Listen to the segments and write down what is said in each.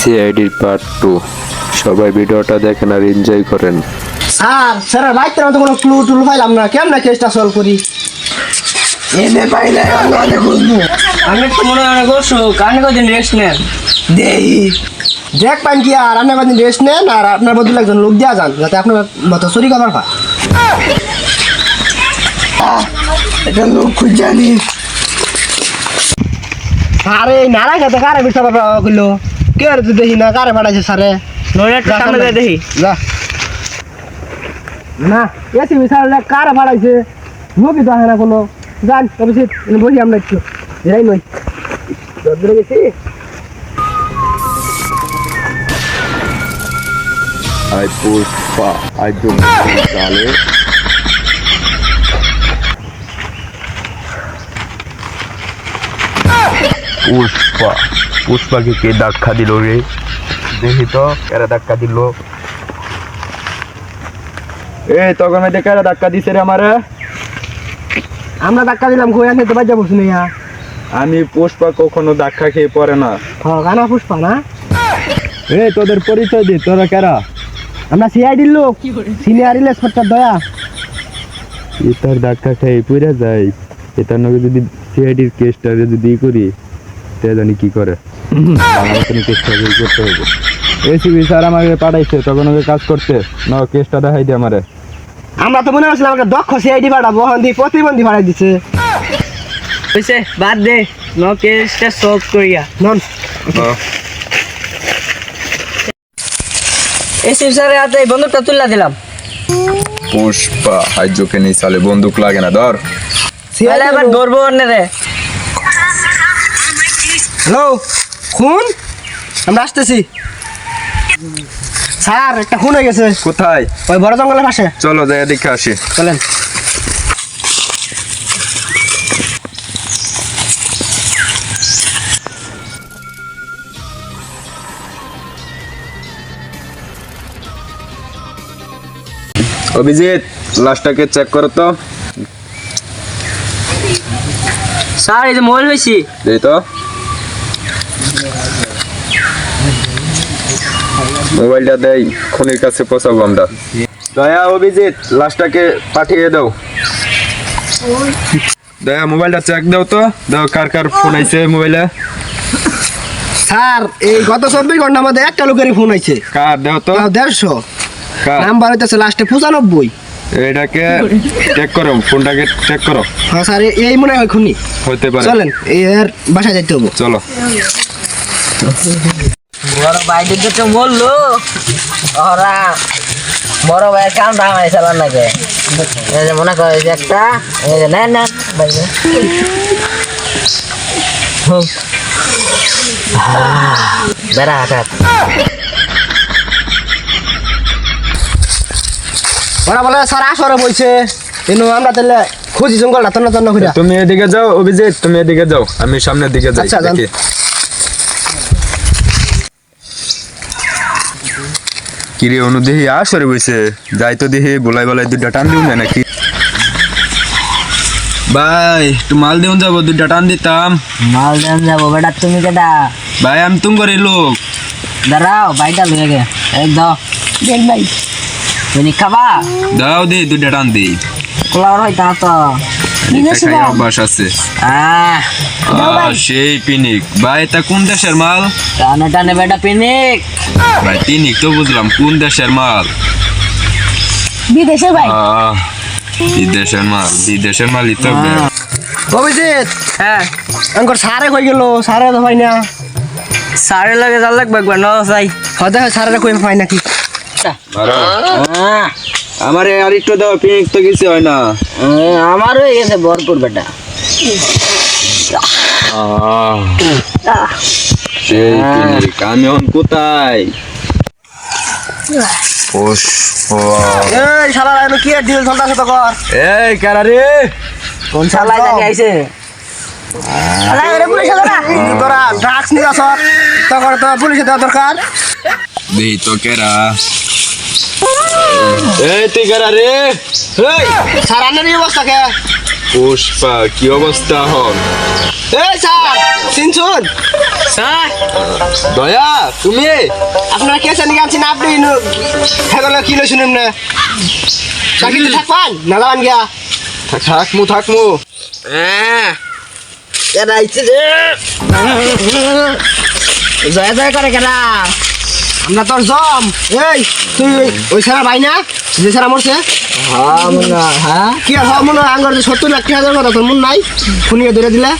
সিআইডির পার্ট 2 সবাই ভিডিওটা দেখেন আর এনজয় করেন। স্যার বাইতে তো কোনো ক্লু টুলু পাইলাম না, কেমন কেসটা সলভ করি? এনে পাইলে আমি তো মনে হয় করছো কানে কদিন রেস্ট নেন দেই দেখ পাইন কি আর আপনি কদিন রেস্ট নেন আর আপনার বদলে একজন লোক দেওয়া যান যাতে আপনার মতো চুরি করার পা এটা লোক খুঁজ জানি। আরে নারা খেতে কারে মিঠা বাবা কইলো কে আর তুই দেখি না কারে পাঠাইছে স্যারে নইটা সামনে যাই দেখি যা না এসি মিশালে কারে পাঠাইছে লোকই তো না কোনো জান অবশ্যই বসি আমরা একটু যাই নই দরদরে গেছি আই পুষ্পা আই ডোন্ট চালে পুষ্পাকে কে ধাক্কা দিল রে? দেখি তো এরা ধাক্কা দিল। তখন মেয়েদের কারা ধাক্কা দিছে রে আমারে? আমরা ধাক্কা দিলাম কই আছে তো বাজা বসুন ইয়া। আমি পুষ্পা কখনো ধাক্কা খেয়ে পড়ে না। হ্যাঁ গানা পুষ্পা না? তোদের পরিচয় দি, তোরা কারা? আমরা সিআইডির লোক, সিনিয়র ইন্সপেক্টর দয়া। এটার ধাক্কা খেয়ে পড়ে যায়, এটার নাকি যদি সিআইডির কেসটা যদি করি তে জানি কি করে। আমার কোনো কেসটা করতে হবে। এসিবি স্যার আমাকে পাঠাইছে তখন ওকে কাজ করতে না, কেসটা দেখাই দে আমারে। আমরা তো মনে করছিলাম আমাকে দক্ষ সিআইডি পাঠাবো, হন্দি প্রতিবন্ধী পাঠাই দিছে। হইছে বাদ দে নো কেসটা সলভ করিয়া নন এসি স্যারের হাতে এই বন্দুকটা তুলে দিলাম। পুষ্পা হাইজোকে নেই সালে বন্দুক লাগে না, ধর। তাহলে আবার ধরবো অন্য রে। হ্যালো খুন, আমরা আসতেছি। স্যার একটা খুন হয়ে গেছে। কোথায়? ওই বড় জঙ্গলের পাশে। চলো যাই দেখে আসি। চলেন। অভিজিৎ লাশটাকে চেক করো তো। স্যার এই যে মোবাইল হয়েছি দেই তো মোবাইলটা দেই, খুনির কাছে পৌঁছাবো আমরা। দয়া অভিজিৎ লাশটাকে পাঠিয়ে দাও। দয়া মোবাইলটা চেক দাও তো, দাও কার কার ফোন আইছে মোবাইলে। স্যার এই গত 24 ঘন্টার মধ্যে একটা লোকেরই ফোন আইছে। কার দাও তো? 150 কার নাম্বার হইতেছে লাস্টে 95। এটাকে চেক করো, ফোনটাকে চেক করো। হ্যাঁ স্যার এই মনে হয় খুনি হতে পারে। চলেন এর বাসায় যাইতে হবে। চলো। বড় ভাইদের তো বললো ওরা বড় ভাইয়ের কাম রামাই চালান লাগে। এই যে মনে করে যে একটা এই যে নেন নেন বেড়া হাঁটাত ওরা বলে স্যার আসরে বইছে কিন্তু আমরা তাহলে খুঁজি জঙ্গলটা তন্ন তন্ন করে। তুমি এদিকে যাও অভিজিৎ, তুমি এদিকে যাও, আমি সামনের দিকে যাই। আচ্ছা, যান। দেখি কিরে অনুদেহি আসরে বইছে, যাই তো দেখি বলাই বলাই দুইটা টান দিও না নাকি? ভাই একটু মাল দিউন যাবো, দুইটা টান দিতাম। মাল দেন যাবো বেটা তুমি কেটা ভাই আমি তুম করে লোক। দাঁড়াও বাইটা লুয়ে গে এই দাও দেন ভাই তুমি খাবা দাও দি দুইটা টান দি। কোলার হয় তা তো খাই অভ্যাস আছে। সেই পিনিক ভাই, তা কোন দেশের মাল? টানে টানে বেটা পিনিক ভাই পিনিক তো বুঝলাম, কোন দেশের মাল? বিদেশে ভাই বিদেশের মাল, বিদেশের মালই তো। অভিজিৎ হ্যাঁ আঙ্কর সারে কই গেল? সারে তো ভাই না। সারে লাগে জাল লাগবে একবার ন যাই হয়তো সারে কই পাই নাকি? আমার আর একটু দাও, পিনিক তো কিছু হয় না। আমার হয়ে গেছে ভরপুর বেটা সেই পিনিক, আমি এখন কোথায়? এই শালা রাইনো কি ডিল চলতাছে তো কর। এই কারা রে? কোন চালাই লাগে আইছে আলাই রে পুলিশ ধরা তোরা ড্রাগস নিয়ে আসছ তখন তো পুলিশে দেওয়া দরকার। দেই তো কেরা? এই তুই কারা রে? এই সারানের অবস্থা কে? পুষ্পা কি অবস্থা হন? এই স্যার চিনছুন স্যার দয়া তুমি আপনারা কে জানি আনছেন আপনি হেগলে কি লই শুনেন না চাকরিতে থাকবান না লাগান গিয়া থাকমু কেডা আইছে রে জয় জয় করে কেডা আমরা তোর জম এই তুই ওই সারা ভাই না যে সারা মরছে হ্যাঁ মুন্না হ্যাঁ কি আর হওয়া মনে হয় আঙ্গার 70 লাখ টাকা কথা তোর মন নাই খুনিয়ে ধরে দিলে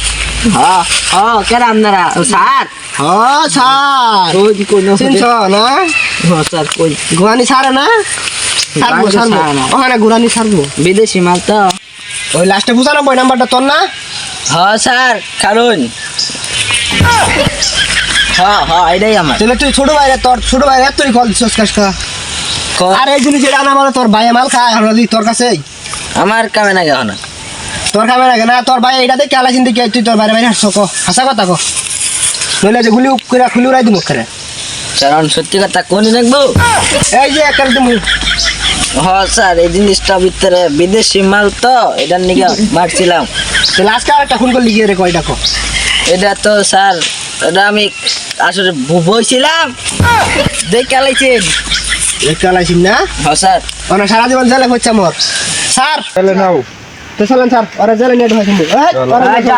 হ্যাঁ হ্যাঁ কেডা আপনারা ও স্যার হ্যাঁ স্যার ওই কি কই না চিনছ না হ্যাঁ স্যার কই গুরানি সারে না সারবো গুরানি সারবো সারে না। ওখানে গুরানি সারবো বিদেশি মাল তো ওই লাস্টে 95 নাম্বারটা তোর না হ্যাঁ স্যার কারণ হ্যাঁ হ্যাঁ এটাই আমার তাহলে তুই ছোট ভাই তোর ছোট ভাই তুই কল দিছস কাজটা আর এই জিনিস যেটা না বলে তোর ভাই মাল খায় আর যদি তোর কাছে আমার কামে না গেল না তোর কামে লাগে না তোর ভাই এটা দেখে আলাইছিন দেখে তুই তোর বাইরে বাইরে হাসছ কো হাসা কথা কো নইলে যে গুলি করে খুলি উড়াই দিমু করে কারণ সত্যি কথা কোনই দেখবো এই যে একটা দিমু হ্যাঁ স্যার এই জিনিসটা ভিতরে বিদেশি মাল তো এটার নিকে মারছিলাম তাহলে আজকে আর একটা খুন করলি গিয়ে রে কয়টা কো এটা তো স্যার এটা আমি আসলে বইছিলাম দেখে আলাইছেন দেখতে আলাইছিন না হ্যাঁ স্যার মানে সারা জীবন জেলে হচ্ছে মোর স্যার তাহলে নাও তো চলেন স্যার ওরা জেলে নিয়ে ঢোকাইছেন চলো। আচ্ছা